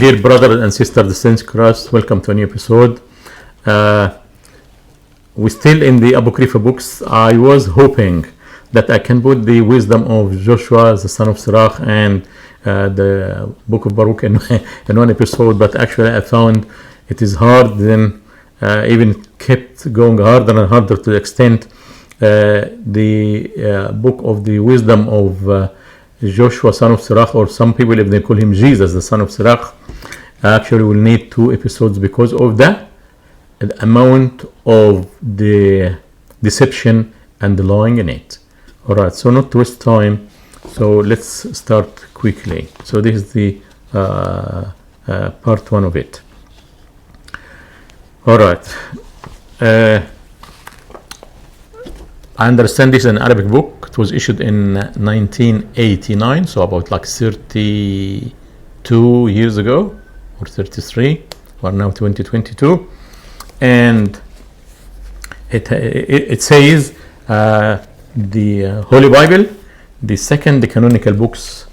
dear brothers and sisters, the Saints Christ, welcome to a new episode. We're still in the Apocrypha Books. I was hoping that I can put the wisdom of Joshua, the son of Sirach, and the Book of Baruch in one episode, but actually I found it is hard, then even kept going harder and harder to the extent the book of the wisdom of Joshua, son of Sirach, or some people, if they call him Jesus, the son of Sirach, actually will need 2 episodes because of the amount of the deception and the lying in it. All right, so not to waste time, so let's start quickly. So this is the part 1 of it. All right. I understand this is an Arabic book. It was issued in 1989, so about like 32 years ago, or 33. We're now 2022, and it says the Holy Bible, the canonical books,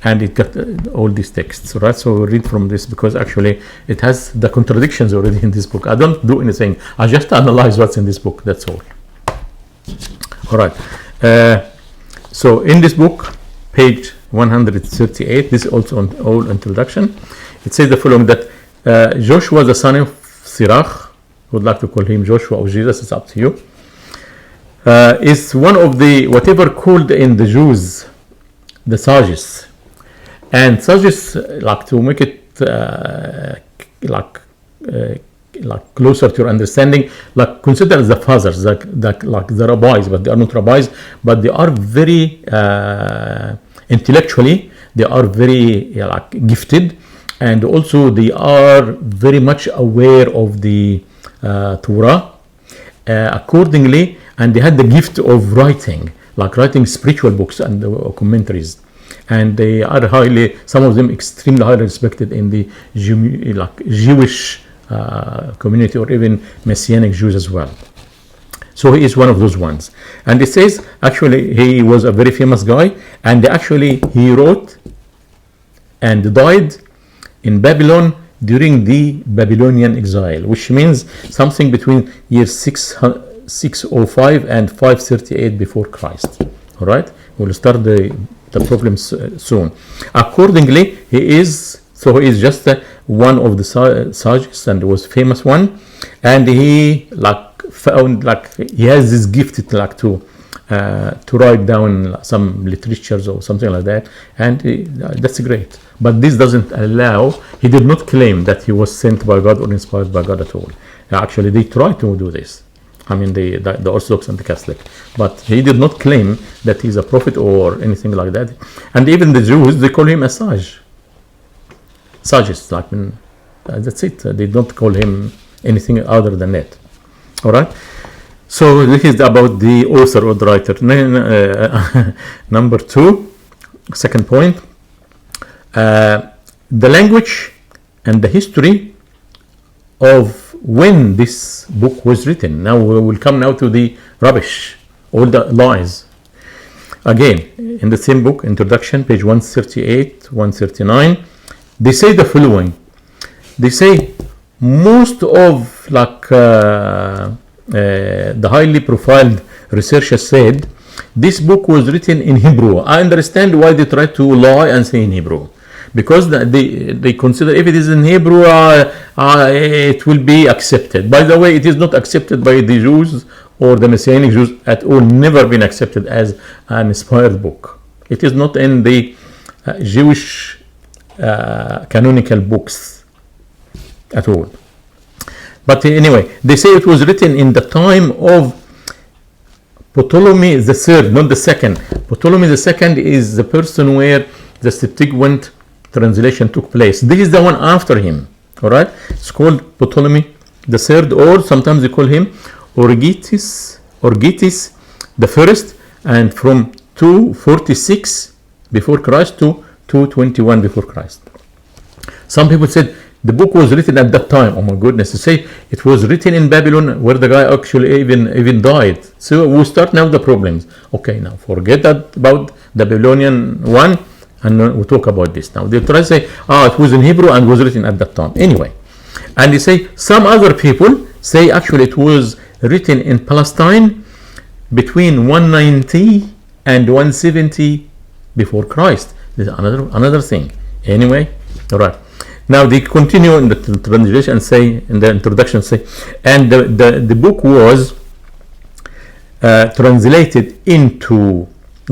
and it got all these texts, right? So we'll read from this because actually it has the contradictions already in this book. I don't do anything. I just analyze what's in this book. That's all. All right. So in this book, page 138, this is also an old introduction. It says the following, that Joshua, the son of Sirach, would like to call him Joshua or Jesus, it's up to you, is one of the, whatever called in the Jews, the sages. And sages, like to make it like closer to your understanding, like consider as the fathers, like the rabbis, but they are not rabbis, but they are very intellectually, they are very gifted, and also they are very much aware of the Torah accordingly, and they had the gift of writing, like writing spiritual books and commentaries. And they are highly, some of them extremely highly respected in the Jewish community, or even Messianic Jews as well. So he is one of those ones. And it says, actually, he was a very famous guy, and actually he wrote and died in Babylon during the Babylonian exile, which means something between years 605 and 538 before Christ. All right, we'll start the problems soon. Accordingly, he is just one of the sages, and was famous one, and he found he has this gift to write down some literatures or something like that, and that's great. But this doesn't allow. He did not claim that he was sent by God or inspired by God at all. Actually, they tried to do this. I mean, the Orthodox and the Catholic, but he did not claim that he's a prophet or anything like that. And even the Jews, they call him a sage. Sages, that's it. They don't call him anything other than that. All right. So this is about the author or the writer. Number 2, second point, the language and the history of when this book was written. Now we will come now to the rubbish, all the lies. Again, in the same book, introduction, page 138, 139, they say the following. They say most of the highly profiled researchers said this book was written in Hebrew. I understand why they try to lie and say in Hebrew, because they consider if it is in Hebrew, it will be accepted. By the way, it is not accepted by the Jews or the Messianic Jews at all. Never been accepted as an inspired book. It is not in the Jewish canonical books at all. But anyway, they say it was written in the time of Ptolemy III, not the second. Ptolemy II is the person where the Septuagint translation took place. This is the one after him. All right, it's called Ptolemy III, or sometimes they call him Orgetes the first, and from 246 before Christ to 221 before Christ. Some people said the book was written at that time. Oh my goodness, to say it was written in Babylon, where the guy actually even died. So we start now the problems. Okay, now forget that about the Babylonian one. And we'll talk about this now. They try to say, it was in Hebrew and was written at that time. Anyway, and they say some other people say actually it was written in Palestine between 190 and 170 before Christ. This is another thing. Anyway, all right. Now they continue in the translation and say, in the introduction, say, and the book was translated into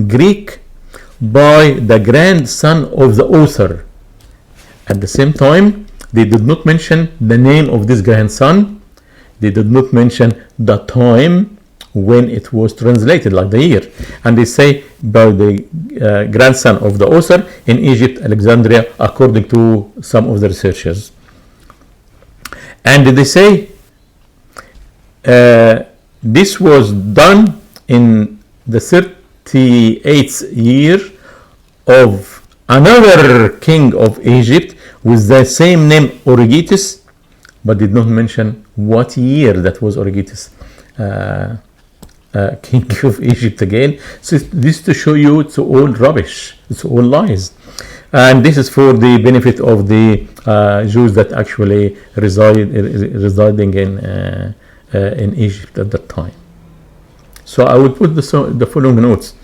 Greek by the grandson of the author. At the same time, they did not mention the name of this grandson. They did not mention the time when it was translated, like the year. And they say by the grandson of the author in Egypt, Alexandria, according to some of the researchers. And they say this was done in the 38th year of another king of Egypt with the same name, Origetes, but did not mention what year that was Origetes, king of Egypt again. So this to show you it's all rubbish, it's all lies. And this is for the benefit of the Jews that actually residing in Egypt at that time. So I will put the following notes.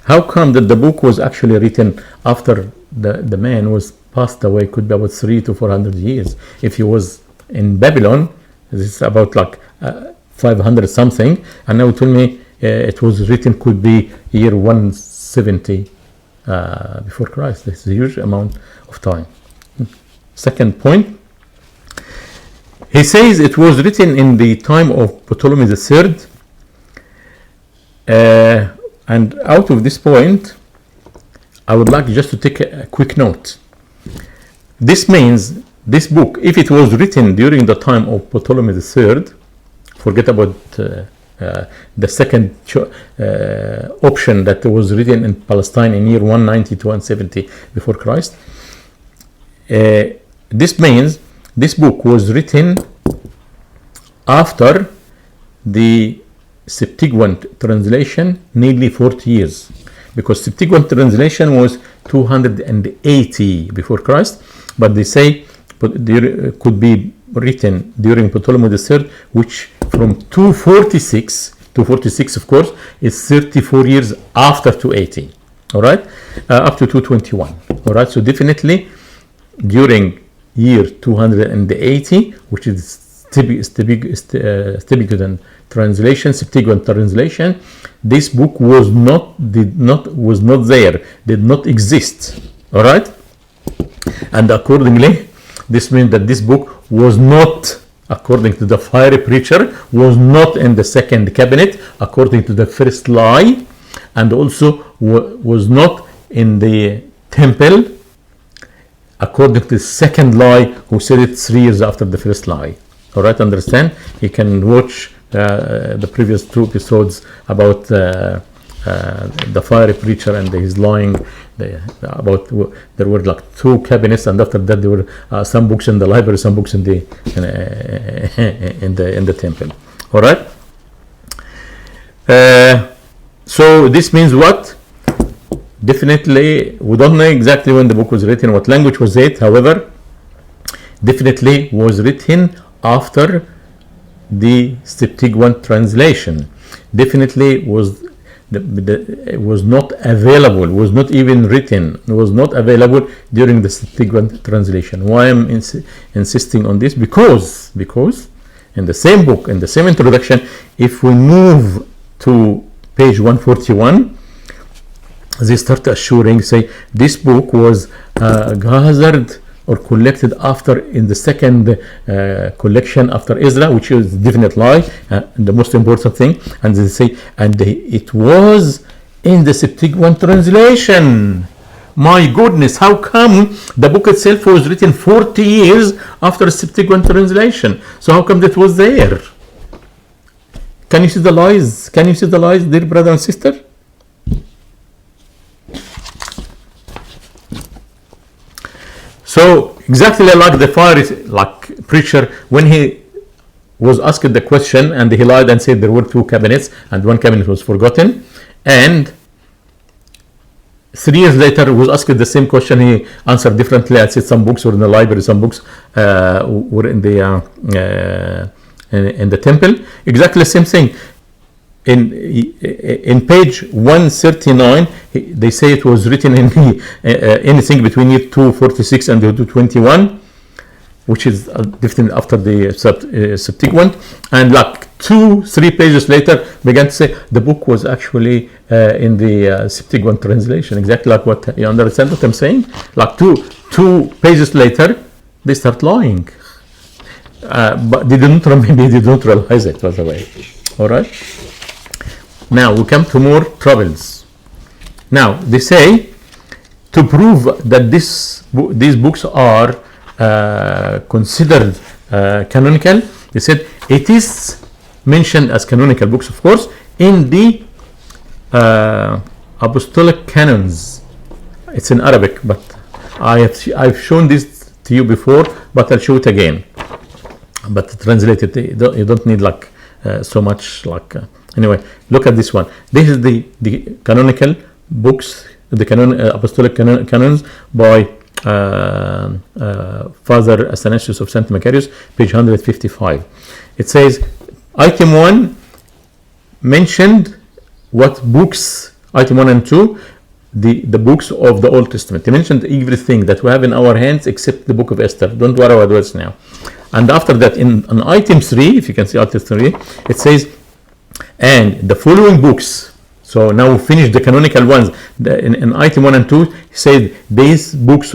How come that the book was actually written after the man was passed away? Could be about 300 to 400 years. If he was in Babylon, this is about like 500 something, and now tell me it was written could be year 170 before Christ. This is a huge amount of time. Second point, he says it was written in the time of Ptolemy III. And out of this point, I would like just to take a quick note. This means this book, if it was written during the time of Ptolemy III, forget about the second option that was written in Palestine in year 190 to 170 before Christ. This means this book was written after the Septuagint translation, nearly 40 years, because Septuagint translation was 280 before Christ, but they say there could be written during Ptolemy III, which from 246 of course is 34 years after 280, all right, up to 221, all right. So definitely during year 280, which is Septuagint translation, Septuagint translation, this book was not there, did not exist, all right. And accordingly, this means that this book was not, according to the fiery preacher, was not in the second cabinet, according to the first lie, and also was not in the temple, according to the second lie, who said it 3 years after the first lie. All right, understand? You can watch the previous 2 episodes about the fiery preacher and his lying. About there were like 2 cabinets, and after that there were some books in the library, some books in the temple. All right. So this means what? Definitely, we don't know exactly when the book was written, what language was it. However, definitely was written after the Septuagint translation. Definitely was was not available, was not even written, was not available during the Septuagint translation. Why I'm insisting on this? Because in the same book, in the same introduction, if we move to page 141, they start assuring, say, this book was gathered or collected after in the second collection after Ezra, which is a definite lie, the most important thing. And they say, it was in the Septuagint translation. My goodness, how come the book itself was written 40 years after Septuagint translation? So how come that was there? Can you see the lies? Can you see the lies, dear brother and sister? So exactly like the fiery preacher, when he was asked the question and he lied and said there were 2 cabinets and 1 cabinet was forgotten, and 3 years later, was asked the same question. He answered differently. I said some books were in the library, some books were in the temple. Exactly the same thing. In page 139, they say it was written in anything between year 246 and 221, which is different after the Septuagint, and like 2-3 pages later began to say the book was actually in the Septuagint translation, exactly like what you understand what I'm saying. Like two pages later they start lying, but they didn't realize it, by the way. All right, now we come to more troubles. Now they say to prove that these books are considered canonical, they said it is mentioned as canonical books, of course, in the apostolic canons. It's in Arabic, but I've shown this to you before, but I'll show it again. But translated, you don't need like so much like. Anyway, look at this one. This is the canonical books, the apostolic canons by Father Athanasius of St. Macarius, page 155. It says, item 1 mentioned what books, item 1 and 2, the books of the Old Testament. They mentioned everything that we have in our hands except the book of Esther. Don't worry about words now. And after that, on item 3, if you can see item 3, it says, and the following books. So now we finished the canonical ones. In item 1 and 2, he said these books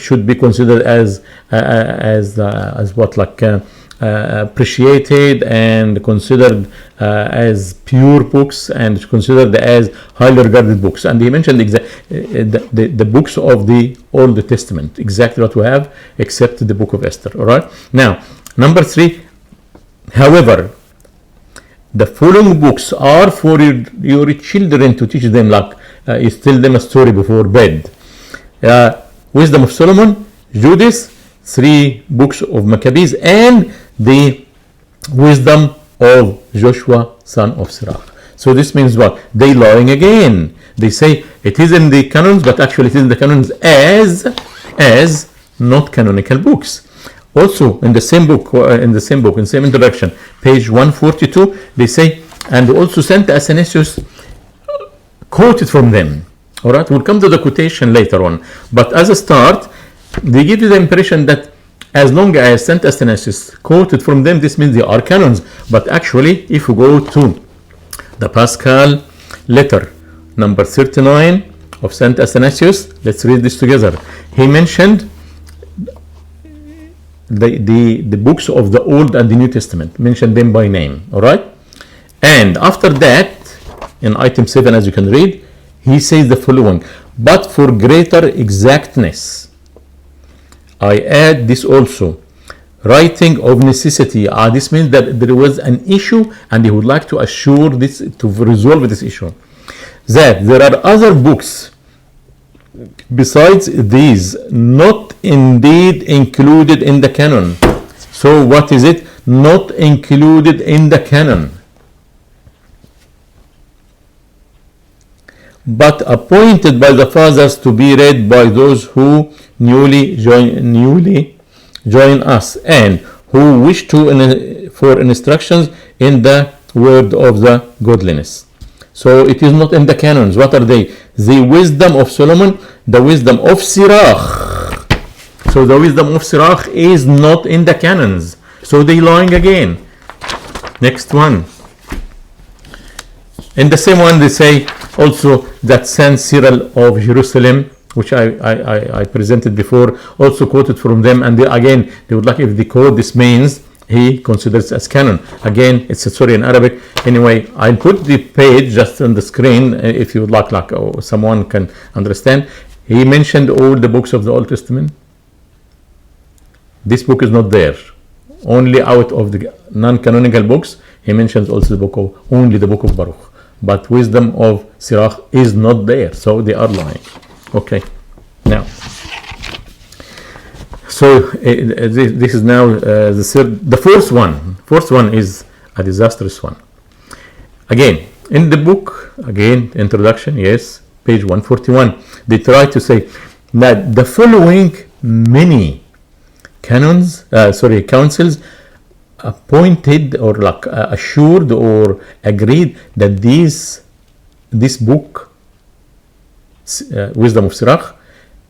should be considered as what, like appreciated and considered as pure books and considered as highly regarded books. And he mentioned the books of the Old Testament, exactly what we have except the book of Esther. All right. Now, number 3. However, the following books are for your children to teach them, like you tell them a story before bed. Wisdom of Solomon, Judith, 3 books of Maccabees, and the wisdom of Joshua, son of Sirach. So this means what? They lying again. They say it is in the canons, but actually it is in the canons as not canonical books. Also, in the same book, in the same introduction, page 142, they say, and also Saint Athanasius quoted from them. All right, we'll come to the quotation later on. But as a start, they give you the impression that as long as Saint Athanasius quoted from them, this means they are canons. But actually, if we go to the Paschal letter, number 39 of Saint Athanasius, let's read this together. He mentioned the books of the Old and the New Testament, mentioned them by name. All right, and after that, in item 7, as you can read, he says the following: but for greater exactness, I add this also, writing of necessity. This means that there was an issue, and he would like to assure this, to resolve this issue, that there are other books besides these not indeed included in the canon. So what is it? Not included in the canon, but appointed by the fathers to be read by those who newly join us and who wish to for instructions in the word of the godliness. So it is not in the canons. What are they? The wisdom of Solomon, the wisdom of Sirach. So the wisdom of Sirach is not in the canons. So they lying again. Next one. In the same one, they say also that Saint Cyril of Jerusalem, which I presented before, also quoted from them. And again, they would like, if they quote this means he considers as canon. Again, it's a story in Arabic. Anyway, I'll put the page just on the screen if you would like someone can understand. He mentioned all the books of the Old Testament. This book is not there. Only out of the non-canonical books, he mentions also only the book of Baruch. But wisdom of Sirach is not there. So they are lying. Okay. Now, so this is now the fourth one. Fourth one is a disastrous one. Again, in the book, again, introduction, yes, page 141. They try to say that the following many councils appointed or like assured or agreed that this book, Wisdom of Sirach,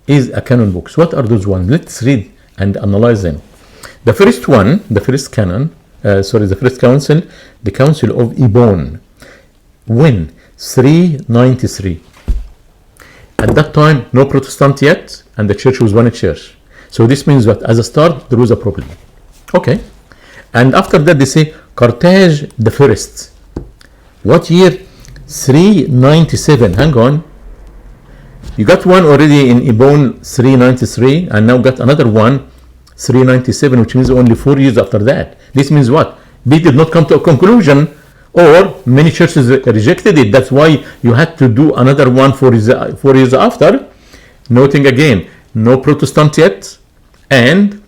is a canon book. So what are those ones? Let's read and analyze them. The first one, the first canon, the first council, the Council of Ibon. When? 393. At that time, no Protestant yet, and the church was one church. So this means that as a start, there was a problem. Okay. And after that, they say Carthage the first. What year? 397. Hang on. You got one already in Ibon 393, and now got another one 397, which means only 4 years after that. This means what? They did not come to a conclusion, or many churches rejected it. That's why you had to do another one 4 years after. Noting again, no Protestant yet, and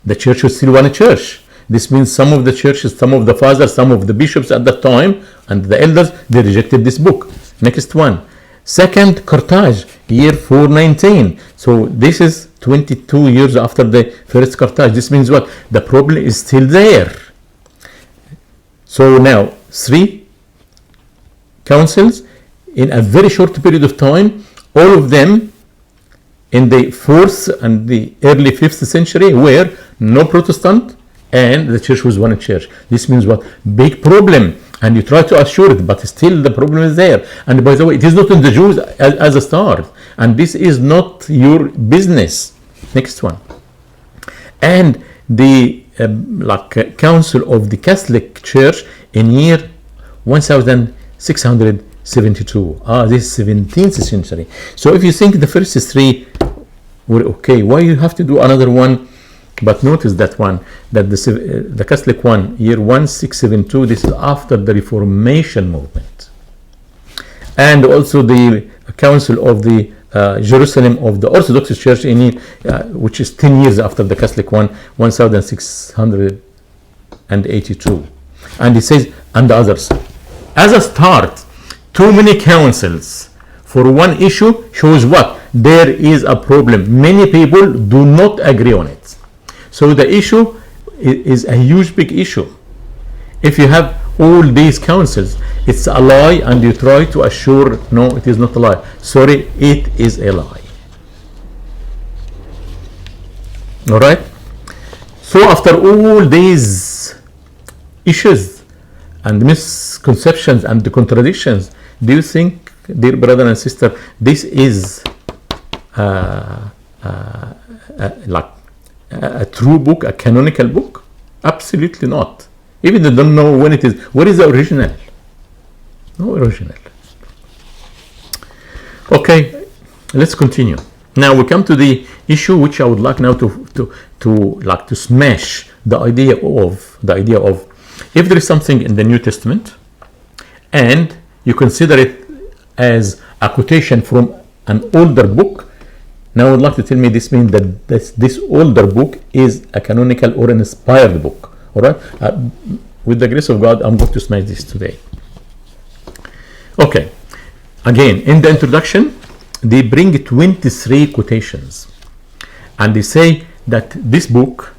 the church was still one church. This means some of the churches, some of the fathers, some of the bishops at that time, and the elders, they rejected this book. Next one. Second, Carthage, year 419. So this is 22 years after the first Carthage. This means what? The problem is still there. So now, 3 councils in a very short period of time, all of them in the 4th and the early 5th century, where no Protestant and the church was one church. This means what? Big problem. And you try to assure it, but still the problem is there. And by the way, it is not in the Jews as a start. And this is not your business. Next one. And the Council of the Catholic Church in year 1672. This is 17th century. So if you think the first 3 were okay, why you have to do another one? But notice that one, that the Catholic one, year 1672, this is after the Reformation movement. And also the Council of the Jerusalem of the Orthodox Church, which is 10 years after the Catholic one, 1682. And it says, and the others. As a start, too many councils for one issue shows what? There is a problem. Many people do not agree on it. So the issue is a huge, big issue. If you have all these councils, it's a lie, and you try to assure, no, it is not a lie. Sorry, it is a lie. All right? So after all these issues and misconceptions and the contradictions, do you think, dear brother and sister, this is like a true book, a canonical book? Absolutely not. Even they don't know when it is. What is the original? No original. Okay, let's continue. Now we come to the issue which I would like now to smash the idea of if there is something in the New Testament and you consider it as a quotation from an older book. Now I would like to tell me this means that this older book is a canonical or an inspired book. All right? With the grace of God, I'm going to smash this today. Okay. Again, in the introduction, they bring 23 quotations. And they say that this book,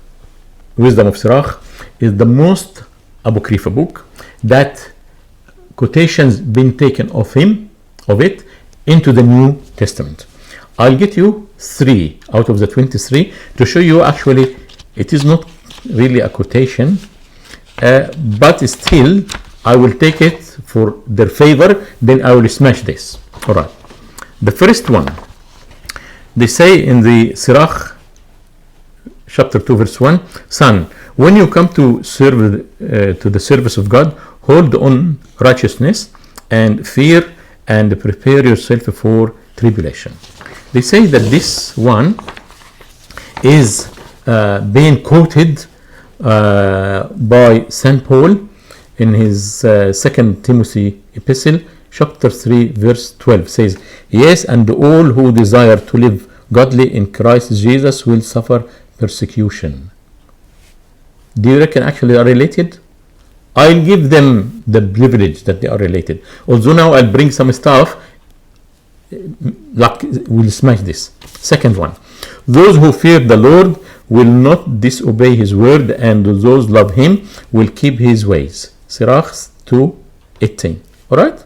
Wisdom of Sirach, is the most Apocrypha book that quotations been taken of it into the New Testament. I'll get you 3 out of the 23 to show you actually it is not really a quotation, but still I will take it for their favor, then I will smash this. All right. The first one, they say in the Sirach chapter 2 verse 1, son, when you come to serve to the service of God, hold on righteousness and fear and prepare yourself for tribulation. They say that this one is being quoted by St. Paul in his 2 Timothy epistle, chapter 3, verse 12, says, yes, and all who desire to live godly in Christ Jesus will suffer persecution. Do you reckon actually they are related? I'll give them the privilege that they are related. Although now I'll bring some stuff like will smash this. Second one, those who fear the Lord will not disobey his word, and those love him will keep his ways. Sirach 2:18. All right.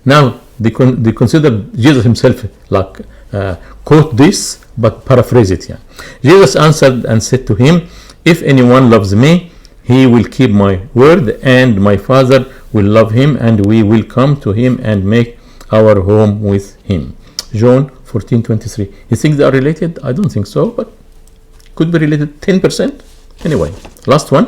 Now they consider Jesus himself like quote this, but paraphrase it. Yeah. Jesus answered and said to him, if anyone loves me, he will keep my word, and my Father will love him, and we will come to him and make our home with him. John 14:23. You think they are related? I don't think so, but could be related 10%. Anyway, last one.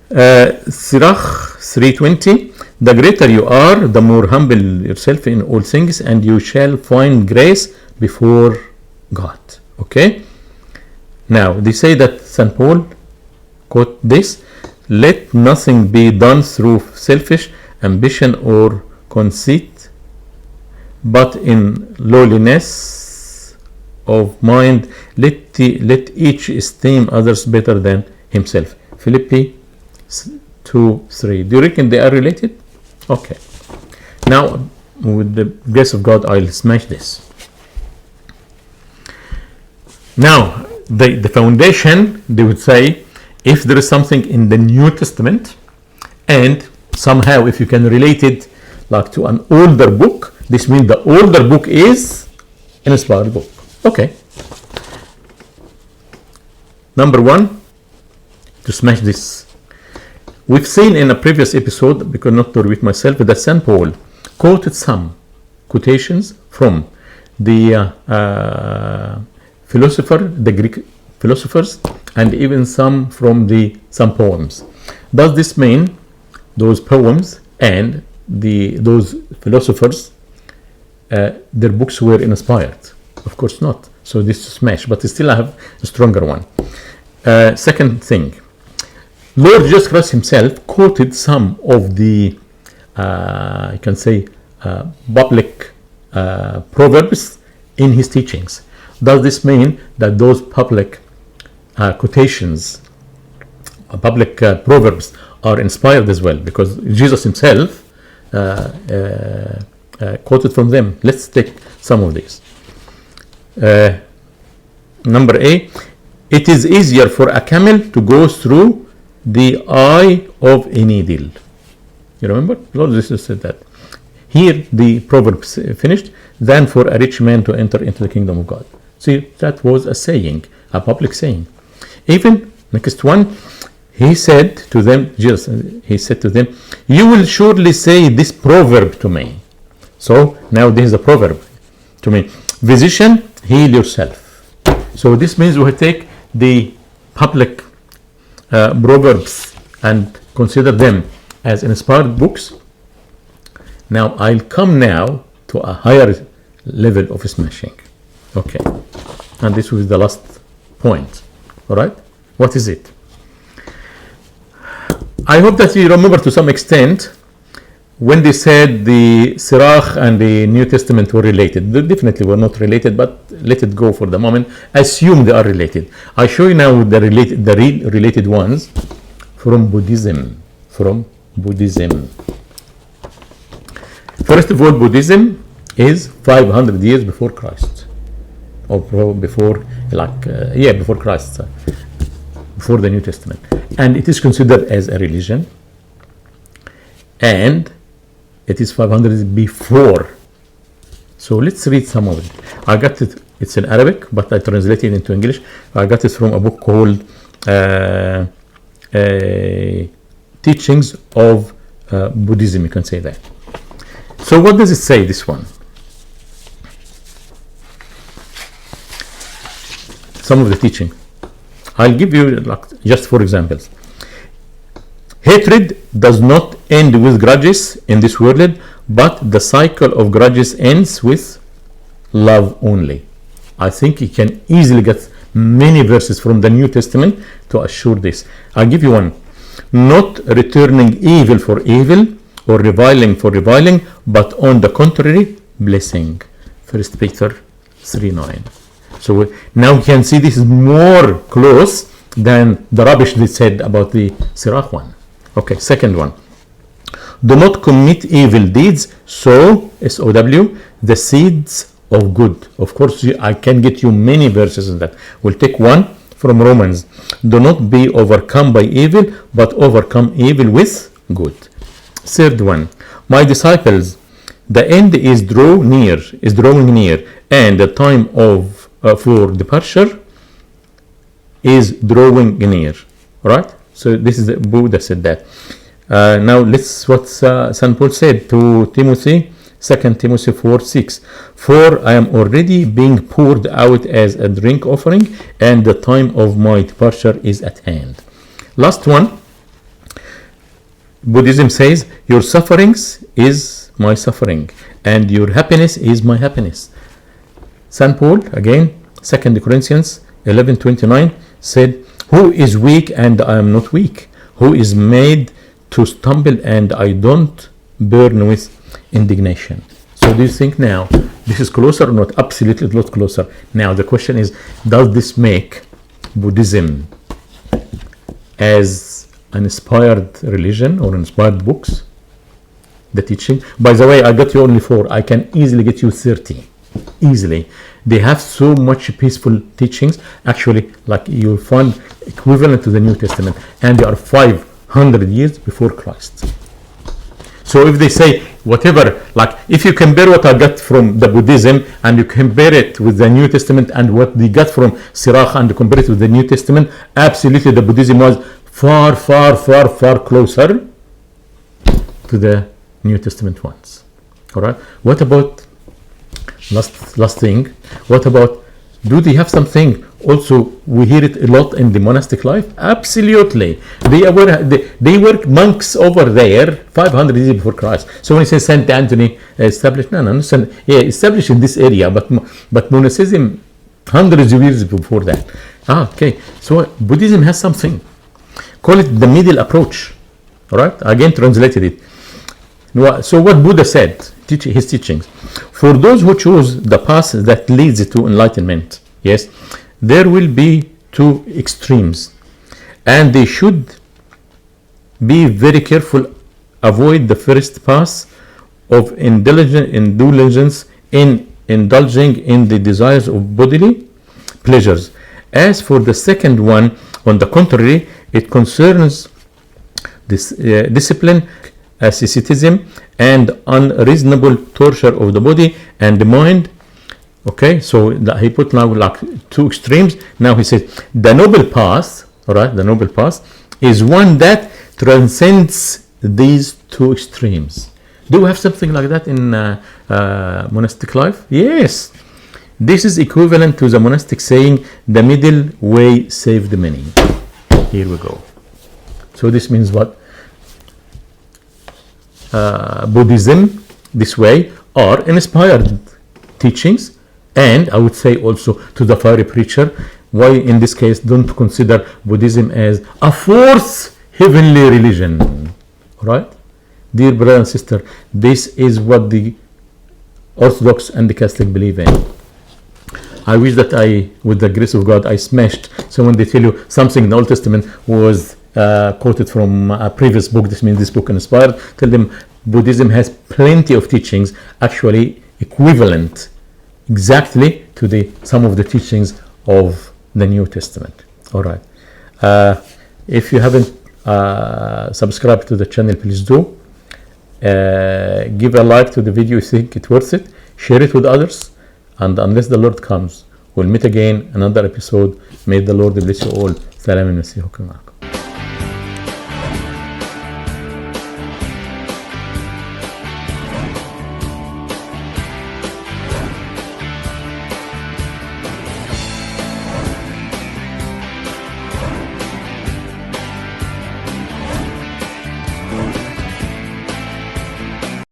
Sirach 3:20. The greater you are, the more humble yourself in all things, and you shall find grace before God. Okay? Now, they say that St. Paul quote this, let nothing be done through selfish ambition or conceit, but in lowliness of mind, let each esteem others better than himself. Philippi 2:3. Do you reckon they are related? Okay. Now, with the grace of God, I'll smash this. Now, the foundation, they would say, if there is something in the New Testament, and somehow if you can relate it like to an older book, this means the older book is an inspired book. Okay. Number one, to smash this. We've seen in a previous episode, because not to repeat myself, that St. Paul quoted some quotations from the the Greek philosophers, and even some from some poems. Does this mean those poems and those philosophers, their books were inspired? Of course not. So this is smash, but still I have a stronger one. Second thing, Lord Jesus Christ himself quoted some of the, you can say, public proverbs in his teachings. Does this mean that those public quotations, public proverbs are inspired as well? Because Jesus himself quoted from them. Let's take some of these. Number A, it is easier for a camel to go through the eye of a needle. You remember? Lord Jesus said that. Here the proverb finished, than for a rich man to enter into the kingdom of God. See, that was a saying, a public saying. Even next one, he said to them, Jesus, he said to them, you will surely say this proverb to me. So now this is a proverb to me. Physician, heal yourself. So this means we take the public proverbs and consider them as inspired books. Now I'll come now to a higher level of smashing. Okay, and this was the last point. All right, what is it? I hope that you remember to some extent when they said the Sirach and the New Testament were related. They definitely were not related, but let it go for the moment. Assume they are related. I show you now the related ones from Buddhism. First of all, Buddhism is 500 years before Christ, or before Christ, before the New Testament, and it is considered as a religion, and it is 500 years before. So let's read some of it. I got it. It's in Arabic, but I translated it into English. I got it from a book called Teachings of Buddhism. You can say that. So what does it say, this one? Some of the teaching. I'll give you just 4 examples. Hatred does not end with grudges in this world, but the cycle of grudges ends with love only. I think you can easily get many verses from the New Testament to assure this. I'll give you one. Not returning evil for evil or reviling for reviling, but on the contrary, blessing. 1 Peter 3:9. So now you can see this is more close than the rubbish they said about the Sirach one. Okay, second one. do not commit evil deeds, so SOW, the seeds of good. Of course, I can get you many verses in that. We'll take one from Romans. Do not be overcome by evil, but overcome evil with good. Third one, my disciples, the end is drawing near, and the time of for departure is drawing near. All right. So this is the Buddha said that. Now let's what St. Paul said to Timothy, 2 Timothy 4:6. For I am already being poured out as a drink offering, and the time of my departure is at hand. Last one. Buddhism says, your sufferings is my suffering, and your happiness is my happiness. St. Paul, again, 2 Corinthians 11:29 said, who is weak and I am not weak? Who is made to stumble and I don't burn with indignation? So do you think now this is closer or not? Absolutely a lot closer. Now the question is, does this make Buddhism as an inspired religion or inspired books? The teaching. By the way, I got you only 4. I can easily get you 30. Easily. They have so much peaceful teachings. Actually, like you'll find equivalent to the New Testament. And they are 500 years before Christ. So if they say whatever, like if you compare what I got from the Buddhism and you compare it with the New Testament and what they got from Sirach and compare it with the New Testament, absolutely the Buddhism was far closer to the New Testament ones. All right. What about last thing? What about, do they have something also? We hear it a lot in the monastic life. Absolutely. They were monks over there 500 years before Christ. So when he says Saint Anthony established, established in this area, but monasticism hundreds of years before that. Okay. So Buddhism has something. Call it the middle approach. All right. Again, translated it. So what Buddha said, his teachings, for those who choose the path that leads to enlightenment, yes, there will be 2 extremes, and they should be very careful. Avoid the first path of indulgence in indulging in the desires of bodily pleasures. As for the second one, on the contrary, it concerns this discipline, asceticism, and unreasonable torture of the body and the mind. Okay, so he put now like 2 extremes. Now he says the noble path, all right, the noble path is one that transcends these 2 extremes. Do we have something like that in monastic life? Yes. This is equivalent to the monastic saying, the middle way saved many. Here we go. So this means what? Buddhism, this way, are inspired teachings, and I would say also to the fiery preacher, why in this case don't consider Buddhism as a fourth heavenly religion. All right, dear brother and sister, this is what the Orthodox and the Catholic believe in. I wish that with the grace of God, I smashed. So when they tell you something in the Old Testament was quoted from a previous book, this means this book inspired, tell them Buddhism has plenty of teachings actually equivalent exactly to some of the teachings of the New Testament. All right. If you haven't subscribed to the channel, please do. Give a like to the video if you think it's worth it. Share it with others. And unless the Lord comes, we'll meet again another episode. May the Lord bless you all. Salam al-Masih.